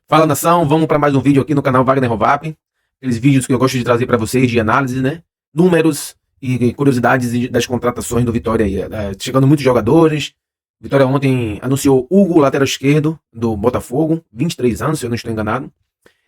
Fala, nação, vamos para mais um vídeo aqui no canal Wagner Rovap. Aqueles vídeos que eu gosto de trazer para vocês de análise, né? Números e curiosidades das contratações do Vitória aí. Chegando muitos jogadores. Vitória ontem anunciou Hugo, lateral esquerdo do Botafogo, 23 anos, se eu não estou enganado.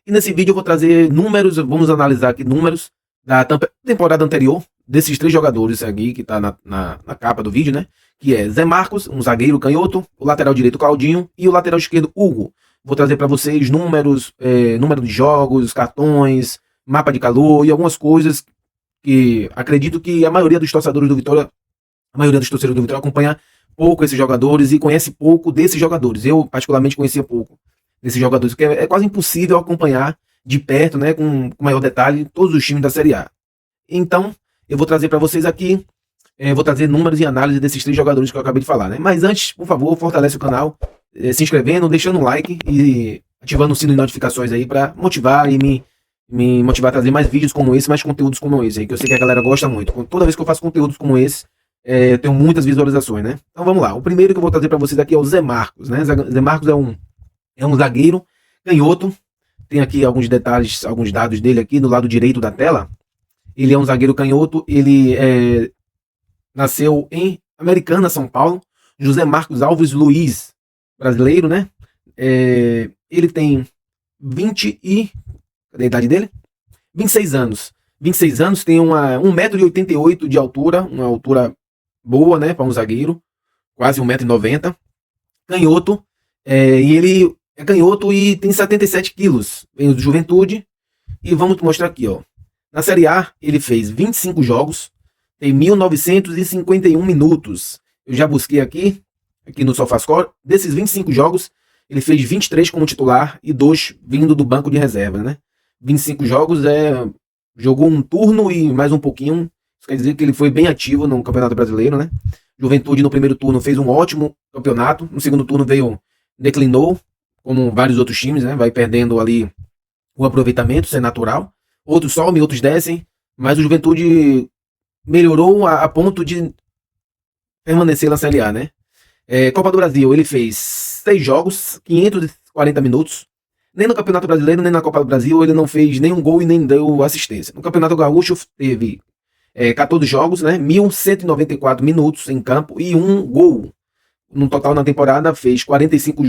E nesse vídeo eu vou trazer números, vamos analisar aqui números da temporada anterior desses três jogadores aqui, que tá na capa do vídeo, né? Que é Zé Marcos, um zagueiro canhoto, o lateral direito Claudinho e o lateral esquerdo Hugo. Vou trazer para vocês números, número de jogos, cartões, mapa de calor e algumas coisas que acredito que a maioria dos torcedores do Vitória, acompanha pouco esses jogadores e conhece pouco desses jogadores. Eu particularmente conhecia pouco desses jogadores, porque é quase impossível acompanhar de perto, né, com maior detalhe, todos os times da Série A. Então, eu vou trazer para vocês aqui, vou trazer números e análise desses três jogadores que eu acabei de falar, né? Mas antes, por favor, fortalece o canal, se inscrevendo, deixando um like e ativando o sino de notificações aí para motivar e me motivar a trazer mais vídeos como esse, mais conteúdos como esse aí, que eu sei que a galera gosta muito. Toda vez que eu faço conteúdos como esse, eu tenho muitas visualizações, né? Então vamos lá. O primeiro que eu vou trazer para vocês aqui é o Zé Marcos, né? Zé Marcos é um zagueiro canhoto. Tem aqui alguns detalhes, alguns dados dele aqui do lado direito da tela. Ele é um zagueiro canhoto, ele nasceu em Americana, São Paulo. José Marcos Alves Luiz, brasileiro, né? Ele tem 20 e... Cadê a idade dele? 26 anos. 26 anos, tem 1,88 m de altura, uma altura boa, né, para um zagueiro. Quase 1,90 m. Canhoto. E ele é canhoto e tem 77 quilos. Veio do Juventude. E vamos mostrar aqui, ó. Na Série A, ele fez 25 jogos. Tem 1.951 minutos. Eu já busquei aqui no SofaScore. Desses 25 jogos, ele fez 23 como titular e 2 vindo do banco de reserva, né? 25 jogos, jogou um turno e mais um pouquinho. Isso quer dizer que ele foi bem ativo no Campeonato Brasileiro, né? Juventude no primeiro turno fez um ótimo campeonato. No segundo turno declinou, como vários outros times, né? Vai perdendo ali o aproveitamento, isso é natural. Outros sobem, outros descem. Mas o Juventude melhorou a ponto de permanecer na Série A, né? Copa do Brasil, ele fez 6 jogos, 540 minutos. Nem no Campeonato Brasileiro, nem na Copa do Brasil, ele não fez nenhum gol e nem deu assistência. No Campeonato Gaúcho, teve 14 jogos, né? 1.194 minutos em campo e 1 gol. No total, na temporada, fez 45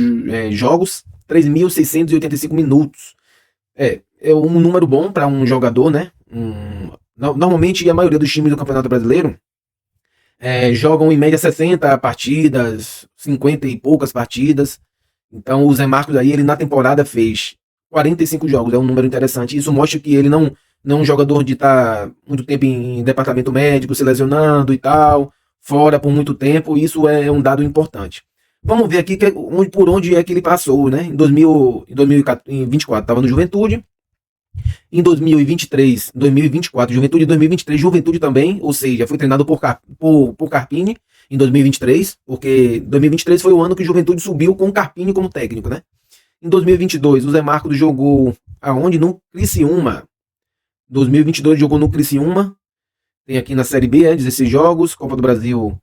jogos, 3.685 minutos. É um número bom para um jogador, né? Normalmente, a maioria dos times do Campeonato Brasileiro jogam em média 60 partidas, 50 e poucas partidas. Então o Zé Marcos aí, ele na temporada fez 45 jogos, é um número interessante. Isso mostra que ele não é um jogador de estar muito tempo em departamento médico, se lesionando e tal, fora por muito tempo. Isso é um dado importante. Vamos ver aqui por onde é que ele passou, né? Em 2024 estava no Juventude. Em 2023, 2024, Juventude. Em 2023, Juventude também, ou seja, foi treinado por Carpini em 2023, porque 2023 foi o ano que o Juventude subiu com o Carpini como técnico, né? Em 2022, o Zé Marcos jogou aonde? No Criciúma. 2022 jogou no Criciúma. Tem aqui na Série B, 16 jogos, Copa do Brasil,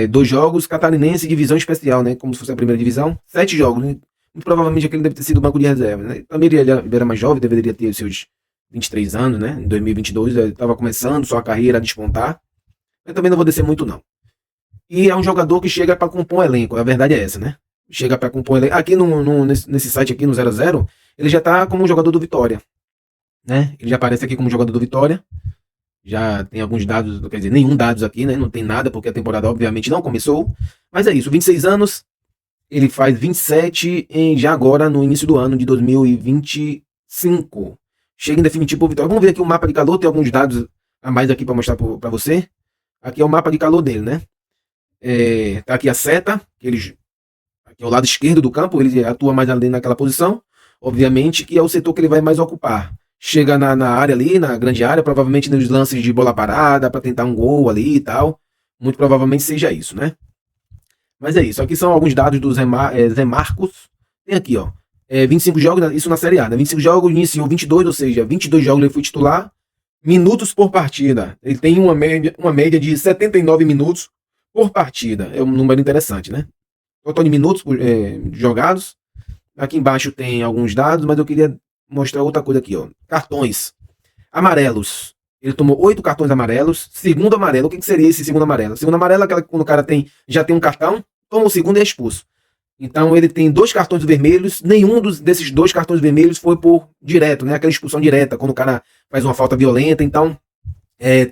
2 jogos, Catarinense, divisão especial, né? Como se fosse a primeira divisão, 7 jogos, né? Muito provavelmente aquele deve ter sido banco de reserva, né? Também ele era mais jovem, deveria ter seus 23 anos, né? Em 2022, ele estava começando sua carreira a despontar. Eu também não vou descer muito, não. E é um jogador que chega para compor um elenco, a verdade é essa, né? Chega para compor um elenco. Aqui nesse site aqui, no 00, ele já tá como um jogador do Vitória, né? Ele já aparece aqui como jogador do Vitória. Já tem alguns dados, quer dizer, nenhum dados aqui, né? Não tem nada, porque a temporada obviamente não começou. Mas é isso, 26 anos. Ele faz 27 já agora no início do ano de 2025. Chega em definitivo o Vitória. Vamos ver aqui o mapa de calor, tem alguns dados a mais aqui para mostrar para você. Aqui é o mapa de calor dele, né? Tá aqui a seta, aqui é o lado esquerdo do campo, ele atua mais ali naquela posição. Obviamente que é o setor que ele vai mais ocupar. Chega na área ali, na grande área, provavelmente nos lances de bola parada, para tentar um gol ali e tal. Muito provavelmente seja isso, né? Mas é isso, aqui são alguns dados do Zé Marcos. Tem aqui, ó, 25 jogos, isso na Série A, né? 25 jogos, iniciou 22, ou seja, 22 jogos ele foi titular. Minutos por partida, ele tem uma média de 79 minutos por partida. É um número interessante, né? Total de minutos jogados, Aqui embaixo tem alguns dados, mas eu queria mostrar outra coisa aqui, ó. Cartões amarelos. Ele tomou 8 cartões amarelos. Segundo amarelo, o que seria esse segundo amarelo? Segundo amarelo é aquela que quando o cara já tem um cartão, toma o segundo e é expulso. Então ele tem 2 cartões vermelhos, nenhum desses 2 cartões vermelhos foi por direto, né? Aquela expulsão direta, quando o cara faz uma falta violenta, então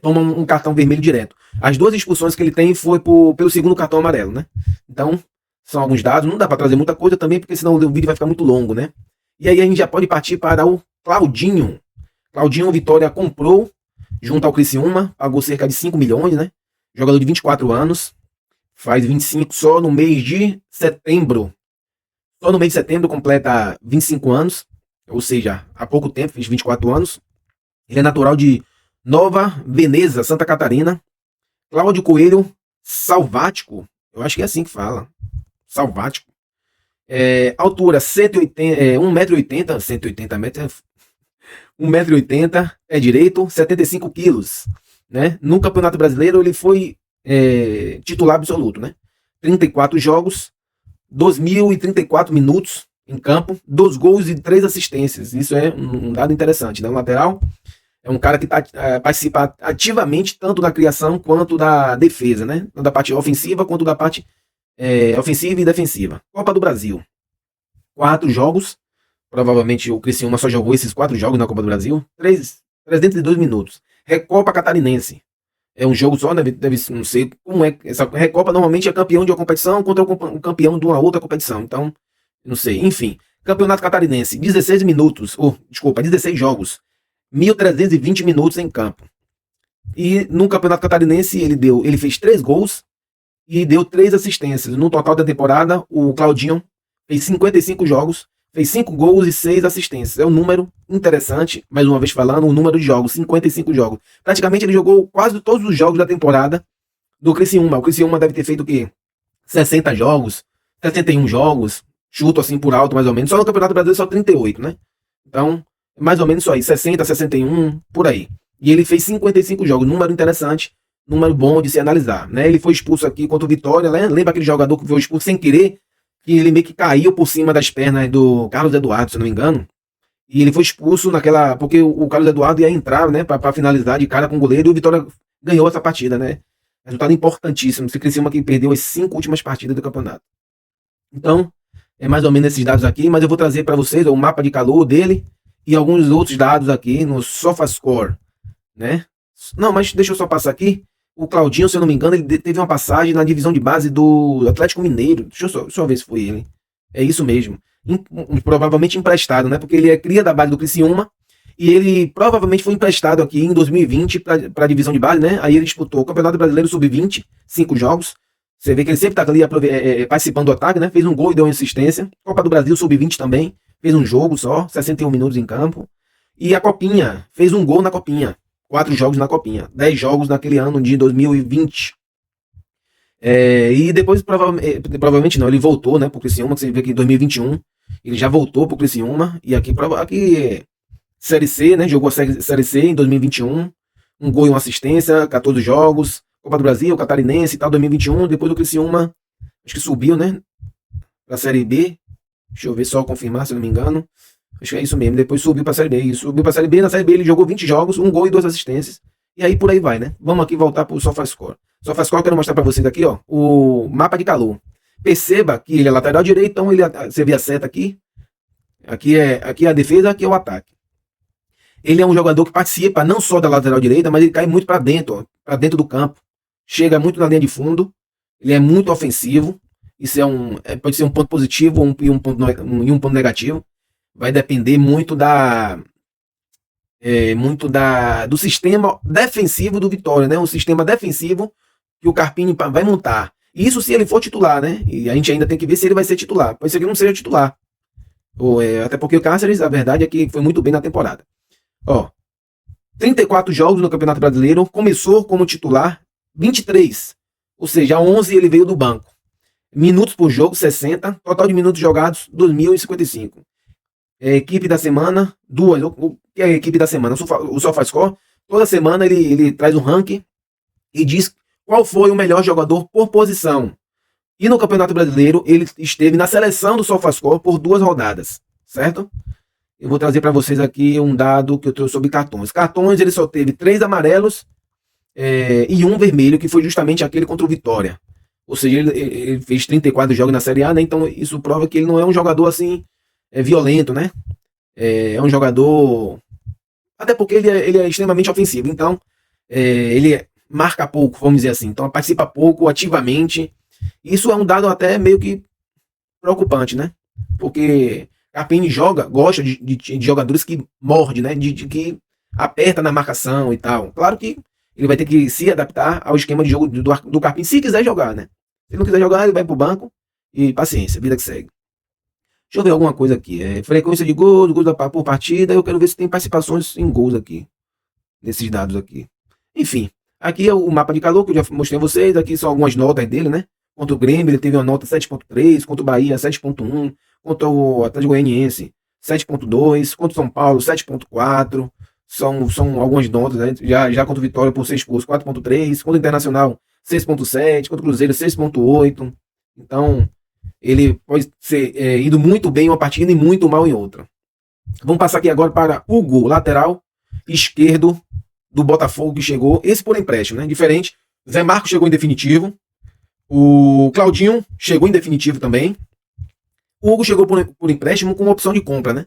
toma um cartão vermelho direto. As 2 expulsões que ele tem foi pelo segundo cartão amarelo, né? Então, são alguns dados, não dá para trazer muita coisa também, porque senão o vídeo vai ficar muito longo, né? E aí a gente já pode partir para o Claudinho. Claudinho, Vitória comprou, junto ao Criciúma, pagou cerca de 5 milhões, né? Jogador de 24 anos, faz 25 só no mês de setembro. Só no mês de setembro completa 25 anos, ou seja, há pouco tempo, fez 24 anos. Ele é natural de Nova Veneza, Santa Catarina. Cláudio Coelho Salvático, eu acho que é assim que fala. Salvático. Altura 1,80m, 180 metros, 1,80m, é direito, 75 quilos. Né? No Campeonato Brasileiro ele foi titular absoluto, né? 34 jogos, 2.034 minutos em campo, 2 gols e 3 assistências. Isso é um dado interessante, né? O lateral é um cara que participa ativamente tanto da criação quanto da defesa, né? Tanto da parte ofensiva quanto da parte ofensiva e defensiva. Copa do Brasil. 4 jogos. Provavelmente o Criciúma só jogou esses 4 jogos na Copa do Brasil. 302 minutos. Recopa Catarinense. É um jogo só, não sei como é. Essa Recopa normalmente é campeão de uma competição contra o campeão de uma outra competição. Então, não sei. Enfim. Campeonato Catarinense. 16 minutos. 16 jogos. 1.320 minutos em campo. E no Campeonato Catarinense ele fez 3 gols e deu 3 assistências. No total da temporada, o Claudinho fez 55 jogos, fez 5 gols e 6 assistências. É um número interessante, mais uma vez falando, um número de jogos, 55 jogos. Praticamente ele jogou quase todos os jogos da temporada do Criciúma. O Criciúma deve ter feito o quê? 60 jogos, 71 jogos, chuto assim por alto mais ou menos. Só no Campeonato Brasileiro só 38, né? Então, mais ou menos isso aí, 60, 61, por aí. E ele fez 55 jogos, número interessante, número bom de se analisar, né? Ele foi expulso aqui contra o Vitória, né? Lembra aquele jogador que foi expulso sem querer, que ele meio que caiu por cima das pernas do Carlos Eduardo, se não me engano, e ele foi expulso porque o Carlos Eduardo ia entrar, né, para finalizar de cara com o goleiro, e o Vitória ganhou essa partida, né? Resultado importantíssimo, se Criciúma que perdeu as 5 últimas partidas do campeonato. Então, é mais ou menos esses dados aqui, mas eu vou trazer para vocês o mapa de calor dele e alguns outros dados aqui no SofaScore, né? Não, mas deixa eu só passar aqui. O Claudinho, se eu não me engano, ele teve uma passagem na divisão de base do Atlético Mineiro. Deixa eu só ver se foi ele. É isso mesmo. Provavelmente emprestado, né? Porque ele é cria da base do Criciúma e ele provavelmente foi emprestado aqui em 2020 para a divisão de base, né? Aí ele disputou o Campeonato Brasileiro Sub-20, 5 jogos. Você vê que ele sempre está ali participando do ataque, né? Fez um gol e deu uma assistência. Copa do Brasil Sub-20 também. Fez um jogo só, 61 minutos em campo. E a Copinha, fez um gol na Copinha. 4 jogos na Copinha. 10 jogos naquele ano de 2020. E depois, provavelmente não, ele voltou, né, pro Criciúma. Você vê que em 2021 ele já voltou pro Criciúma. E aqui Série C, né? Jogou a Série C em 2021. Um gol e uma assistência, 14 jogos. Copa do Brasil, Catarinense e tal, 2021. Depois do Criciúma, acho que subiu, né? Pra Série B. Deixa eu ver só confirmar, se eu não me engano. Acho que é isso mesmo. Depois subiu pra Série B. E subiu pra Série B. Na Série B ele jogou 20 jogos, um gol e 2 assistências. E aí por aí vai, né? Vamos aqui voltar pro SofaScore. SofaScore eu quero mostrar pra vocês aqui, ó. O mapa de calor. Perceba que ele é lateral direito, então você vê a seta aqui. Aqui é a defesa, aqui é o ataque. Ele é um jogador que participa não só da lateral direita, mas ele cai muito pra dentro, ó. Pra dentro do campo. Chega muito na linha de fundo. Ele é muito ofensivo. Isso pode ser um ponto positivo e um ponto negativo. Vai depender muito do sistema defensivo do Vitória, né? Um sistema defensivo que o Carpini vai montar. Isso se ele for titular, né? E a gente ainda tem que ver se ele vai ser titular. Pode ser que não seja titular. Até porque o Cáceres, a verdade é que foi muito bem na temporada. 34 jogos no Campeonato Brasileiro. Começou como titular 23. Ou seja, 11 ele veio do banco. Minutos por jogo, 60. Total de minutos jogados, 2.055. Equipe da semana, 2. O que é a equipe da semana? O SofaScore, toda semana ele traz um ranking e diz qual foi o melhor jogador por posição. E no Campeonato Brasileiro, ele esteve na seleção do SofaScore por 2 rodadas, certo? Eu vou trazer para vocês aqui um dado que eu trouxe sobre cartões. Cartões, ele só teve 3 amarelos e 1 vermelho, que foi justamente aquele contra o Vitória. Ou seja, ele fez 34 jogos na Série A, né? Então isso prova que ele não é um jogador assim violento, né? É um jogador... Até porque ele é extremamente ofensivo. Então, ele marca pouco, vamos dizer assim. Então participa pouco, ativamente. Isso é um dado até meio que preocupante, né? Porque Carpini gosta de jogadores que mordem, né? De que aperta na marcação e tal. Claro que ele vai ter que se adaptar ao esquema de jogo do Carpini, se quiser jogar, né? Se não quiser jogar, ele vai pro banco e paciência, vida que segue. Deixa eu ver alguma coisa aqui. Frequência de gols por partida. Eu quero ver se tem participações em gols aqui. Nesses dados aqui. Enfim, aqui é o mapa de calor que eu já mostrei a vocês. Aqui são algumas notas dele, né? Contra o Grêmio, ele teve uma nota 7.3. Contra o Bahia, 7.1. Contra o Atlético Goianiense, 7.2. Contra o São Paulo, 7.4. São algumas notas, né? Já contra o Vitória por 6 gols, 4.3. Contra o Internacional, 6.7. Contra o Cruzeiro, 6.8. Então, ele pode ser indo muito bem em uma partida e muito mal em outra. Vamos passar aqui agora para Hugo, lateral esquerdo do Botafogo, que chegou, esse por empréstimo, né? Diferente. Zé Marcos chegou em definitivo. O Claudinho chegou em definitivo também. O Hugo chegou por empréstimo com uma opção de compra, né?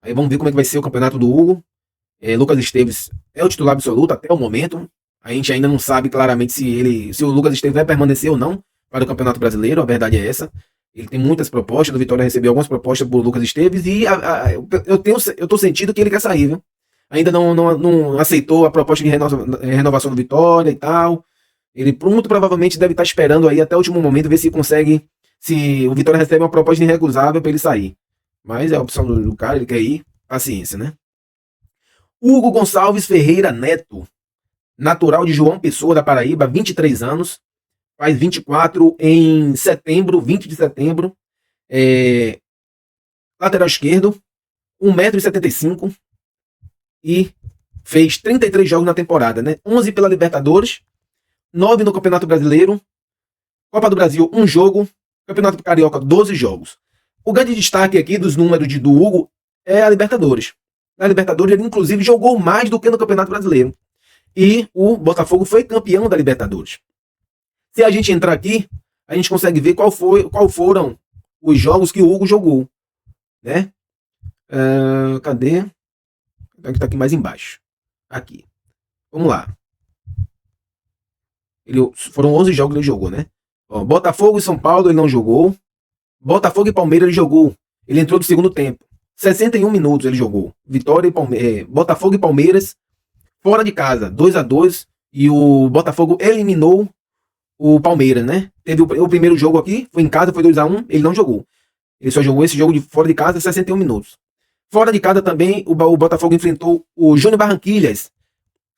Aí vamos ver como é que vai ser o campeonato do Hugo. Lucas Esteves é o titular absoluto até o momento. A gente ainda não sabe claramente se o Lucas Esteves vai permanecer ou não para o Campeonato Brasileiro. A verdade é essa. Ele tem muitas propostas. O Vitória recebeu algumas propostas por Lucas Esteves e eu tô sentindo que ele quer sair, viu? Ainda não aceitou a proposta de renovação do Vitória e tal. Ele muito provavelmente deve estar esperando aí até o último momento ver se consegue, se o Vitória recebe uma proposta irrecusável para ele sair. Mas é a opção do cara, ele quer ir, paciência, né? Hugo Gonçalves Ferreira Neto, natural de João Pessoa, da Paraíba, 23 anos, faz 24 em setembro, 20 de setembro, lateral esquerdo, 1,75 m e fez 33 jogos na temporada, né? 11 pela Libertadores, 9 no Campeonato Brasileiro, Copa do Brasil, 1 jogo, Campeonato Carioca, 12 jogos. O grande destaque aqui dos números do Hugo é a Libertadores. Na Libertadores ele inclusive jogou mais do que no Campeonato Brasileiro. E o Botafogo foi campeão da Libertadores. Se a gente entrar aqui, a gente consegue ver qual foram os jogos que o Hugo jogou, né? Cadê? Tá aqui mais embaixo. Aqui. Vamos lá. Foram 11 jogos que ele jogou, né? Botafogo e São Paulo ele não jogou. Botafogo e Palmeiras ele jogou. Ele entrou do segundo tempo. 61 minutos ele jogou. Vitória e Botafogo e Palmeiras fora de casa, 2-2. E o Botafogo eliminou o Palmeiras, né? Teve o primeiro jogo aqui, foi em casa, foi 2-1. Ele não jogou. Ele só jogou esse jogo de fora de casa, 61 minutos. Fora de casa também, o Botafogo enfrentou o Júnior Barranquilhas.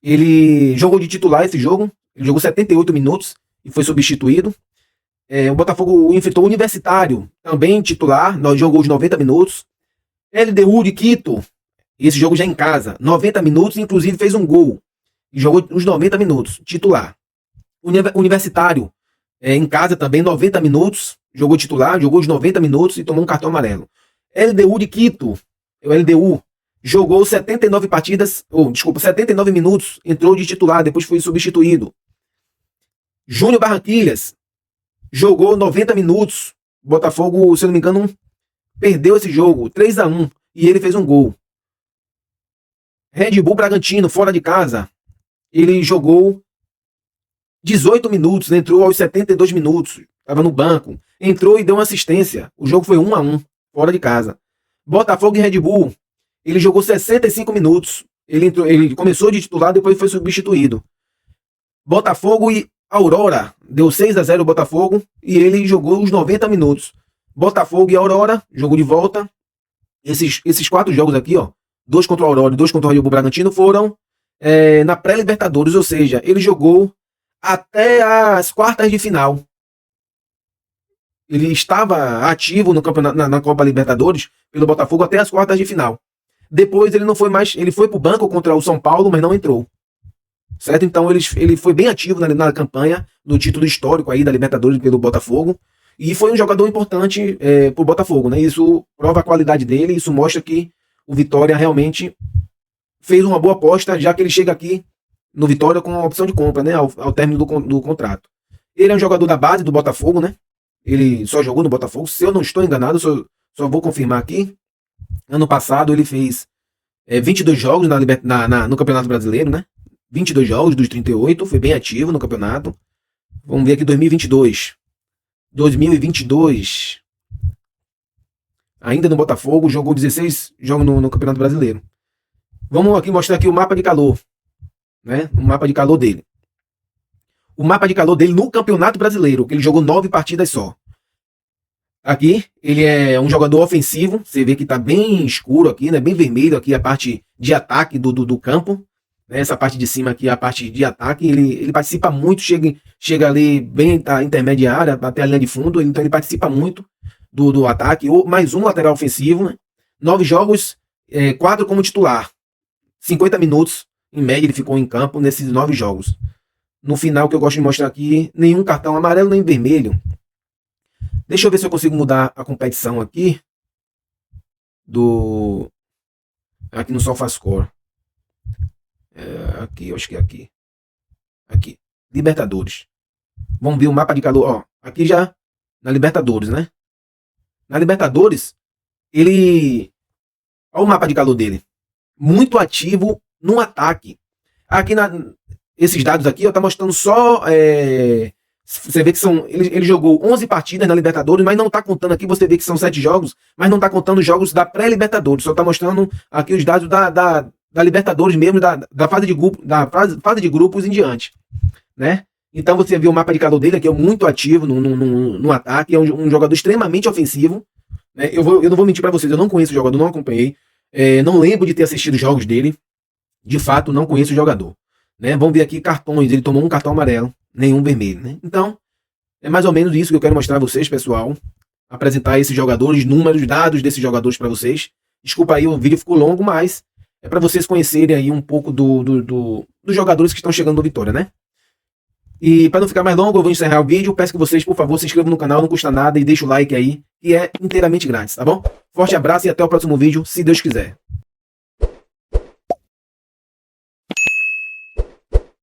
Ele jogou de titular esse jogo. Ele jogou 78 minutos e foi substituído. O Botafogo enfrentou o Universitário, também titular, jogou os 90 minutos. LDU de Quito, esse jogo já em casa, 90 minutos, inclusive fez um gol. E jogou os 90 minutos, titular. Universitário, em casa também, 90 minutos, jogou titular, jogou os 90 minutos e tomou um cartão amarelo. LDU de Quito, o LDU, jogou 79 minutos, entrou de titular, depois foi substituído. Júnior Barranquilhas, jogou 90 minutos, Botafogo, se eu não me engano, perdeu esse jogo, 3-1, e ele fez um gol. Red Bull Bragantino, fora de casa, ele jogou 18 minutos, entrou aos 72 minutos, estava no banco, entrou e deu uma assistência, o jogo foi 1-1, fora de casa. Botafogo e Red Bull, ele jogou 65 minutos, ele começou de titular, depois foi substituído. Botafogo e Aurora, deu 6-0 o Botafogo, e ele jogou os 90 minutos. Botafogo e Aurora, jogo de volta. Esses 4 jogos aqui, 2 contra o Aurora e 2 contra o Red Bull Bragantino, foram na pré-Libertadores, ou seja, ele jogou até as quartas de final. Ele estava ativo no campeonato, na Copa Libertadores pelo Botafogo até as quartas de final. Depois ele não foi mais, ele foi para o banco contra o São Paulo, mas não entrou. Certo? Então ele foi bem ativo na campanha do título histórico aí da Libertadores pelo Botafogo. E foi um jogador importante pro Botafogo, né? Isso prova a qualidade dele, isso mostra que o Vitória realmente fez uma boa aposta, já que ele chega aqui no Vitória com a opção de compra, né? Ao término do contrato. Ele é um jogador da base do Botafogo, né? Ele só jogou no Botafogo, se eu não estou enganado, só vou confirmar aqui. Ano passado ele fez 22 jogos no Campeonato Brasileiro, né? 22 jogos dos 38, foi bem ativo no campeonato. Vamos ver aqui 2022. 2022. Ainda no Botafogo, jogou 16 jogos no Campeonato Brasileiro. Vamos aqui mostrar aqui o mapa de calor, né? O mapa de calor dele. O mapa de calor dele no Campeonato Brasileiro, que ele jogou 9 partidas só. Aqui, ele é um jogador ofensivo, você vê que tá bem escuro aqui, né? Bem vermelho aqui a parte de ataque do campo. Essa parte de cima aqui, a parte de ataque, ele participa muito, chega ali bem a intermediária, até a linha de fundo, então ele participa muito do ataque. Mais um lateral ofensivo, né? 9 jogos, 4 como titular. 50 minutos, em média, ele ficou em campo nesses 9 jogos. No final, que eu gosto de mostrar aqui, nenhum cartão amarelo nem vermelho. Deixa eu ver se eu consigo mudar a competição aqui. Aqui no SofaScore. Aqui, eu acho que é aqui. Aqui. Libertadores. Vamos ver o mapa de calor. Ó, aqui já na Libertadores, né? Na Libertadores, olha o mapa de calor dele. Muito ativo no ataque. Aqui esses dados aqui, ó, tá mostrando só. Você vê que ele jogou 11 partidas na Libertadores, mas não tá contando aqui. Você vê que são 7 jogos, mas não tá contando os jogos da pré-Libertadores. Só tá mostrando aqui os dados da Libertadores mesmo, da fase de grupos em diante, né? Então você vê o mapa de calor dele aqui, é muito ativo no ataque, é um jogador extremamente ofensivo, né? Eu não vou mentir para vocês, eu não conheço o jogador, não acompanhei, não lembro de ter assistido os jogos dele, de fato não conheço o jogador, né? Vamos ver aqui cartões, ele tomou um cartão amarelo, nenhum vermelho, né? Então, é mais ou menos isso que eu quero mostrar a vocês, pessoal, apresentar esses jogadores, números, dados desses jogadores para vocês. Desculpa aí, o vídeo ficou longo, mas é para vocês conhecerem aí um pouco dos jogadores que estão chegando no Vitória, né? E para não ficar mais longo, eu vou encerrar o vídeo. Peço que vocês, por favor, se inscrevam no canal, não custa nada, e deixem o like aí, que é inteiramente grátis, tá bom? Forte abraço e até o próximo vídeo, se Deus quiser.